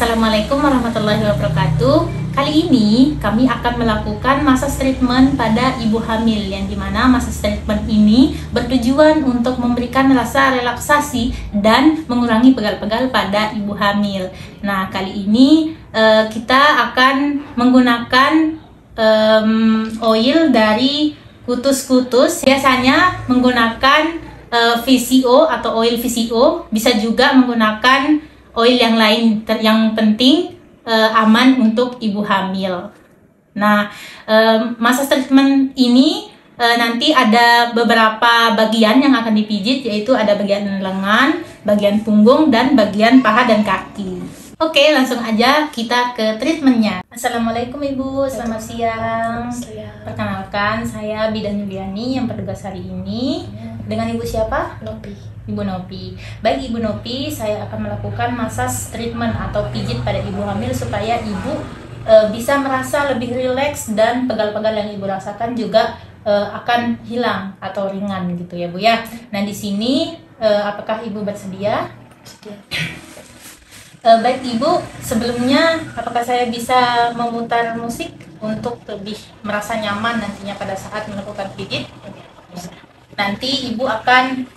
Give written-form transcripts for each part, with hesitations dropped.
Assalamualaikum warahmatullahi wabarakatuh. Kali ini kami akan melakukan massage treatment pada ibu hamil, yang dimana massage treatment ini bertujuan untuk memberikan rasa relaksasi dan mengurangi pegal-pegal pada ibu hamil. Nah, kali ini kita akan menggunakan oil dari kutus-kutus. Biasanya menggunakan VCO atau oil VCO, bisa juga menggunakan oil yang lain. Yang penting aman untuk ibu hamil. Nah, massage treatment ini nanti ada beberapa bagian yang akan dipijit, yaitu ada bagian lengan, bagian punggung, dan bagian paha dan kaki. Oke, langsung aja kita ke treatmentnya. Assalamualaikum Ibu, selamat siang. Perkenalkan, saya Bidan Yuliani yang bertugas hari ini. Dengan Ibu siapa? Nopi. Ibu Nopi. Baik Ibu Nopi, saya akan melakukan massage treatment atau pijit pada ibu hamil supaya ibu bisa merasa lebih rileks dan pegal-pegal yang ibu rasakan juga akan hilang atau ringan gitu ya Bu ya. Nah, di sini apakah Ibu bersedia? Baik Ibu, sebelumnya apakah saya bisa memutar musik untuk lebih merasa nyaman nantinya pada saat melakukan pijit? Nanti Ibu akan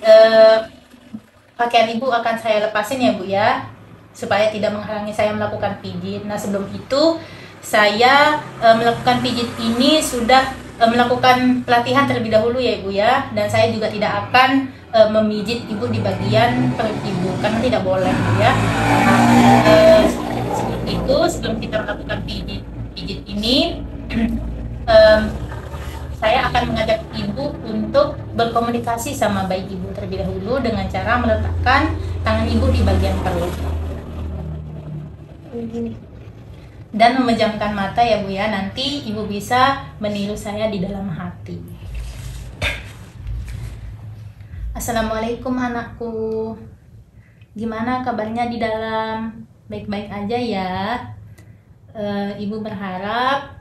pakaian Ibu akan saya lepasin ya Bu ya, supaya tidak menghalangi saya melakukan pijit. Nah, sebelum itu saya melakukan pijit ini sudah melakukan pelatihan terlebih dahulu ya Ibu ya, dan saya juga tidak akan memijit Ibu di bagian perut Ibu karena tidak boleh ya. Nah, seperti itu, sebelum kita melakukan pijit ini saya akan mengajak Ibu untuk berkomunikasi sama bayi Ibu terlebih dahulu dengan cara meletakkan tangan Ibu di bagian perut dan memejamkan mata ya Bu ya. Nanti Ibu bisa meniru saya di dalam hati. Assalamualaikum anakku, gimana kabarnya di dalam? Baik-baik aja ya. Ibu berharap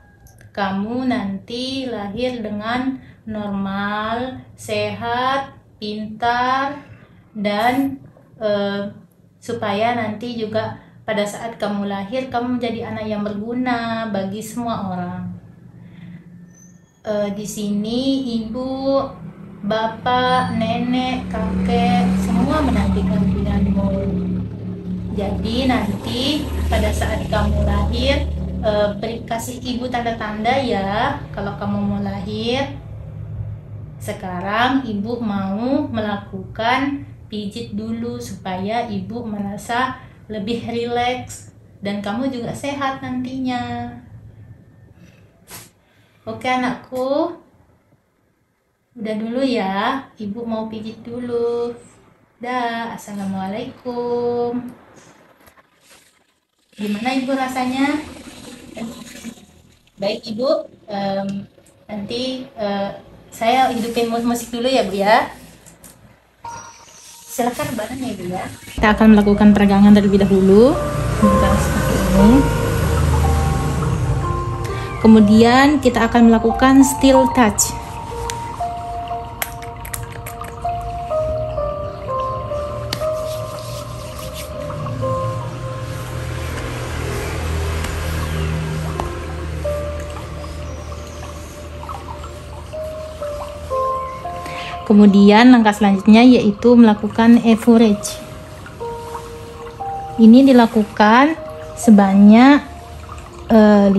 kamu nanti lahir dengan normal, sehat, pintar, dan supaya nanti juga pada saat kamu lahir, kamu menjadi anak yang berguna bagi semua orang. Di sini ibu, bapak, nenek, kakek, semua menantikan kehadiranmu. Jadi nanti pada saat kamu lahir, kasih ibu tanda-tanda ya kalau kamu mau lahir. Sekarang ibu mau melakukan pijit dulu supaya ibu merasa lebih rileks dan kamu juga sehat nantinya. Oke anakku, udah dulu ya, ibu mau pijit dulu. Dah, assalamualaikum. Gimana ibu rasanya? Baik Ibu, nanti saya hidupin musik dulu ya Bu ya. Silakan bareng ya Bu ya. Kita akan melakukan peregangan terlebih dahulu. Seperti ini. Kemudian kita akan melakukan still touch. Kemudian langkah selanjutnya yaitu melakukan average. Ini dilakukan sebanyak 5-10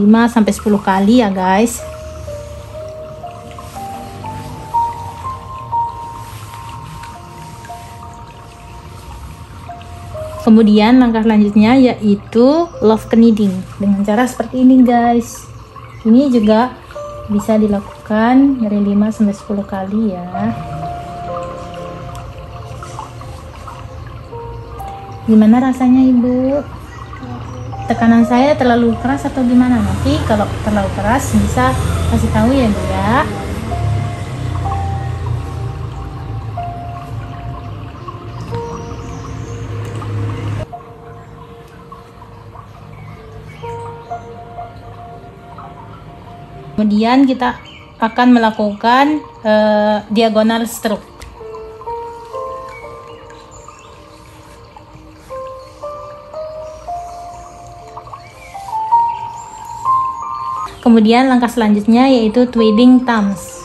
kali ya guys. Kemudian langkah selanjutnya yaitu love kneading dengan cara seperti ini guys. Ini juga bisa dilakukan dari 5-10 kali ya. Gimana rasanya Ibu? Tekanan saya terlalu keras atau gimana? Nanti kalau terlalu keras bisa kasih tahu ya Bu ya. Kemudian kita akan melakukan diagonal stroke. Kemudian langkah selanjutnya yaitu twiddling thumbs.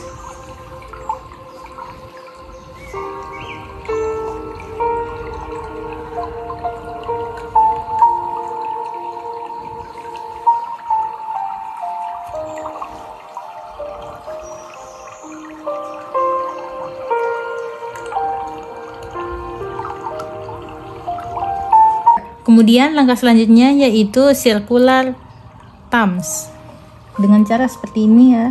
Kemudian langkah selanjutnya yaitu circular thumbs dengan cara seperti ini ya.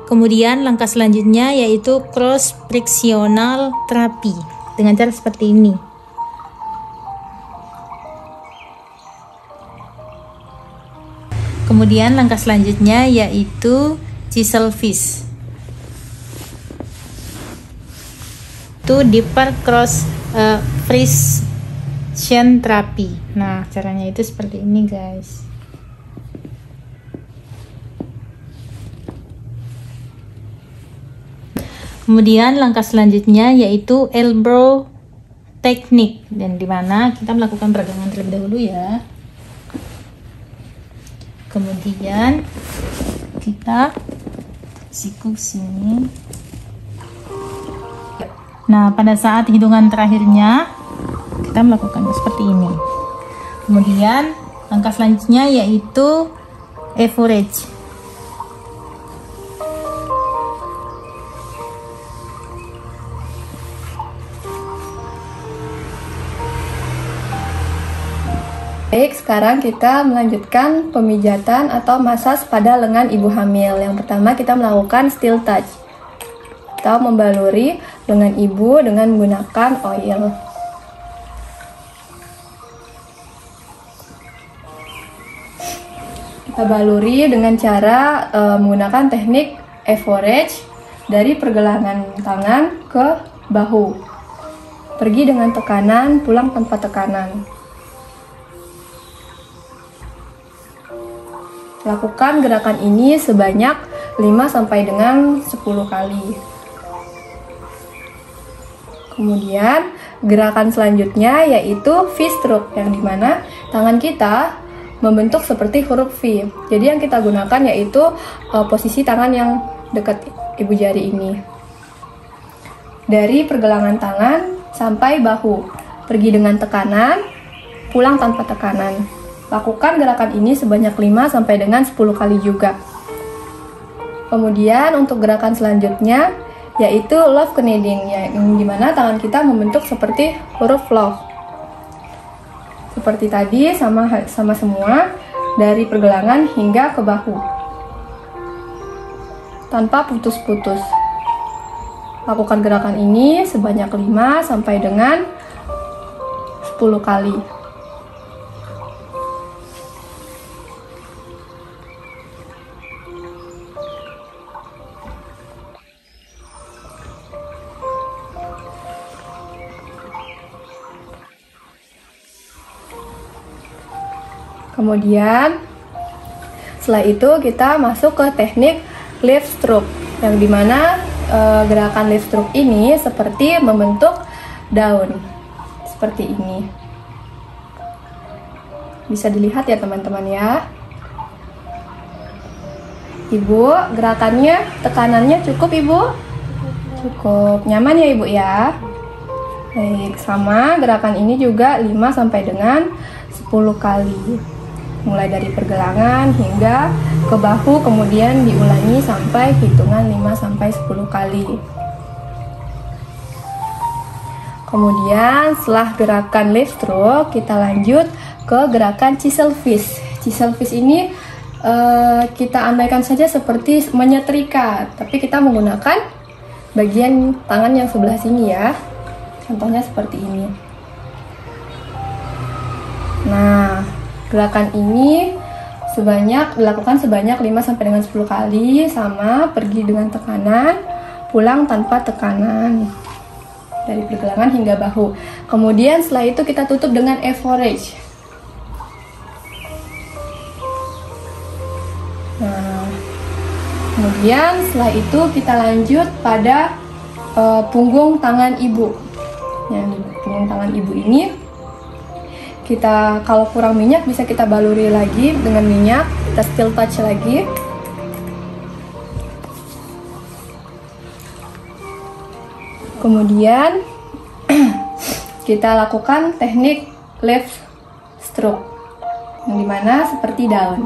Kemudian langkah selanjutnya yaitu cross frictional therapy dengan cara seperti ini. Kemudian langkah selanjutnya yaitu chisel fish. Itu deeper cross friction therapy. Nah, caranya itu seperti ini, guys. Kemudian langkah selanjutnya yaitu elbow technique, dan dimana kita melakukan peregangan terlebih dahulu ya. Kemudian kita siku sini. Nah, pada saat hitungan terakhirnya kita melakukan seperti ini. Kemudian langkah selanjutnya yaitu average. Baik, sekarang kita melanjutkan pemijatan atau massage pada lengan ibu hamil. Yang pertama kita melakukan steel touch atau membaluri lengan ibu dengan menggunakan oil. Kita baluri dengan cara menggunakan teknik average dari pergelangan tangan ke bahu. Pergi dengan tekanan, pulang tanpa tekanan. Lakukan gerakan ini sebanyak 5 sampai dengan 10 kali. Kemudian gerakan selanjutnya yaitu V-stroke, yang dimana tangan kita membentuk seperti huruf V. Jadi yang kita gunakan yaitu posisi tangan yang dekat ibu jari ini. Dari pergelangan tangan sampai bahu. Pergi dengan tekanan, pulang tanpa tekanan. Lakukan gerakan ini sebanyak 5 sampai dengan 10 kali juga. Kemudian untuk gerakan selanjutnya yaitu love kneading, yang dimana tangan kita membentuk seperti huruf love. Seperti tadi, sama semua dari pergelangan hingga ke bahu, tanpa putus-putus. Lakukan gerakan ini sebanyak 5 sampai dengan 10 kali. Kemudian setelah itu kita masuk ke teknik leaf stroke, yang dimana gerakan leaf stroke ini seperti membentuk daun seperti ini. Bisa dilihat ya teman-teman ya. Ibu, gerakannya, tekanannya cukup ibu? Cukup, nyaman ya ibu ya. Baik, sama gerakan ini juga 5 sampai dengan 10 kali. Mulai dari pergelangan hingga ke bahu, kemudian diulangi sampai hitungan 5 sampai 10 kali. Kemudian setelah gerakan leaf stroke, kita lanjut ke gerakan chisel fish. Chisel fish ini kita andaikan saja seperti menyetrika, tapi kita menggunakan bagian tangan yang sebelah sini ya. Contohnya seperti ini. Nah, gerakan ini dilakukan sebanyak 5 sampai dengan 10 kali, sama pergi dengan tekanan, pulang tanpa tekanan. Dari pergelangan hingga bahu. Kemudian setelah itu kita tutup dengan average. Nah, kemudian setelah itu kita lanjut pada punggung tangan ibu. Yang di punggung tangan ibu ini kita kalau kurang minyak bisa kita baluri lagi dengan minyak, kita steel touch lagi. Kemudian kita lakukan teknik leaf stroke, yang dimana seperti daun.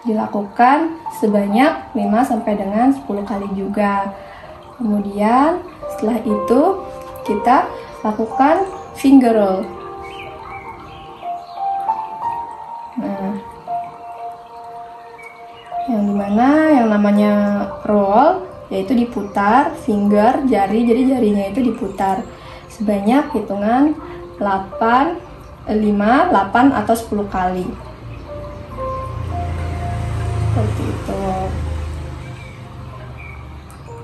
Dilakukan sebanyak 5 sampai dengan 10 kali juga. Kemudian setelah itu kita lakukan finger roll. Nah, yang dimana yang namanya roll yaitu diputar finger, jari, jadi jarinya itu diputar sebanyak hitungan 5, 8 atau 10 kali. Seperti itu.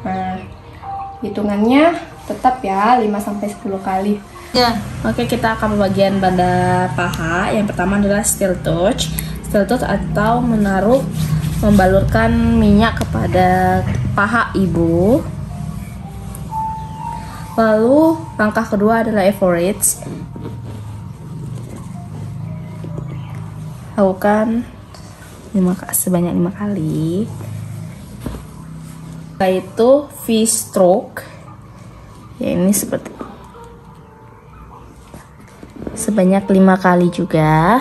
Nah, hitungannya tetap ya 5 sampai 10 kali. Ya, oke, kita akan bagian pada paha. Yang pertama adalah steel touch. Steel touch atau membalurkan minyak kepada paha ibu. Lalu langkah kedua adalah average. Lakukan sebanyak 5 kali. Yaitu V-stroke. Ya, ini sebanyak 5 kali juga.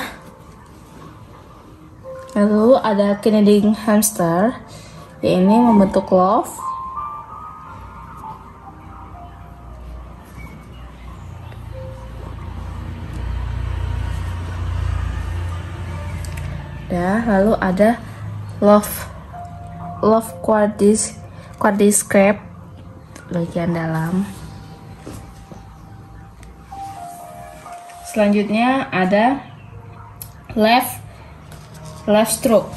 Lalu ada kneading hamster. Ya, ini membentuk love. Lalu ada love quadriscap bagian dalam. Selanjutnya ada left stroke,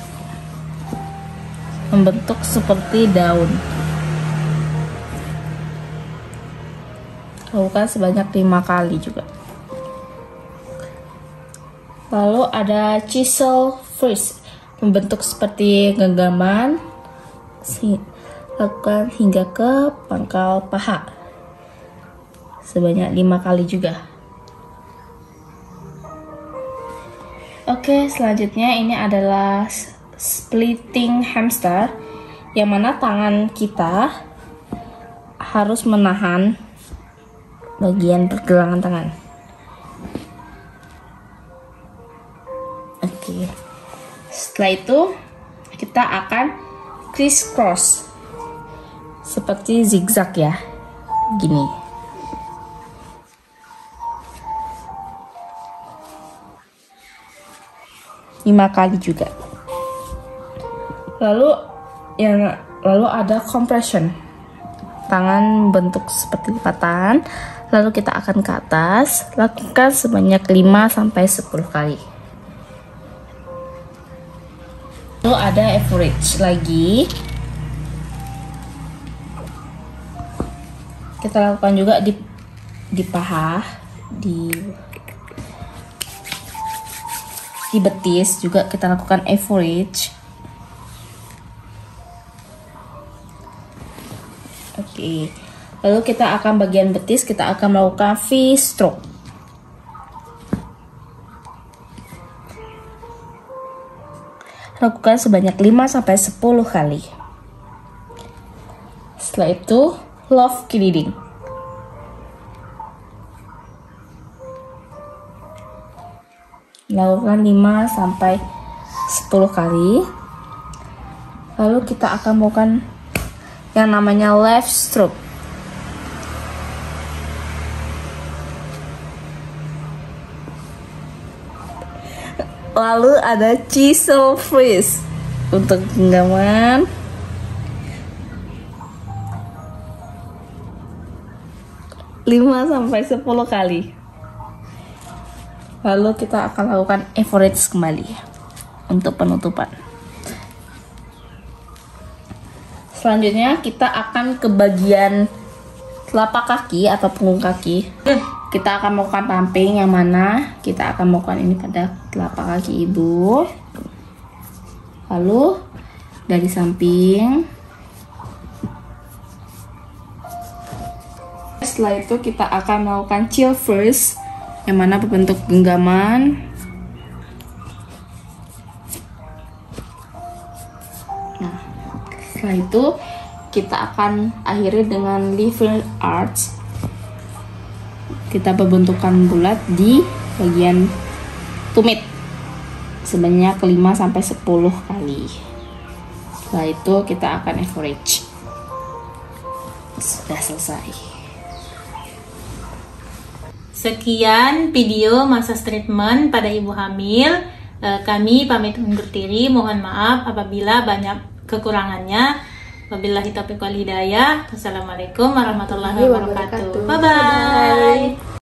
membentuk seperti daun. Lakukan sebanyak 5 kali juga. Lalu ada chisel first, membentuk seperti genggaman. Lakukan hingga ke pangkal paha sebanyak 5 kali juga. Oke, selanjutnya ini adalah splitting hamster, yang mana tangan kita harus menahan bagian pergelangan tangan. Oke, setelah itu kita akan crisscross seperti zigzag ya, gini. Lima kali juga. Lalu ada compression. Tangan bentuk seperti lipatan. Lalu kita akan ke atas. Lakukan sebanyak 5 sampai 10 kali. Lalu ada average lagi. Kita lakukan juga di paha, di betis juga kita lakukan average. Oke, lalu kita akan bagian betis, kita akan melakukan V-stroke. Lakukan sebanyak 5 sampai 10 kali. Setelah itu love kneading. Lakukan 5 sampai 10 kali. Lalu kita akan melakukan yang namanya left stroke. Lalu ada chisel freeze untuk genggaman. Lima sampai 10 kali. Lalu kita akan lakukan average kembali untuk penutupan. Selanjutnya kita akan ke bagian telapak kaki atau punggung kaki. Kita akan melakukan pumping, yang mana kita akan melakukan ini pada telapak kaki ibu. Lalu dari samping. Setelah itu kita akan melakukan chill first yang mana berbentuk genggaman. Nah, setelah itu kita akan akhiri dengan liver arch. Kita berbentukan bulat di bagian tumit sebanyak 5-10 kali. Setelah itu kita akan average. Sudah selesai. Sekian video massage treatment pada ibu hamil. Kami pamit undur diri. Mohon maaf apabila banyak kekurangannya. Wabillahi taufiq wal hidayah. Wassalamualaikum warahmatullahi wabarakatuh. Bye bye.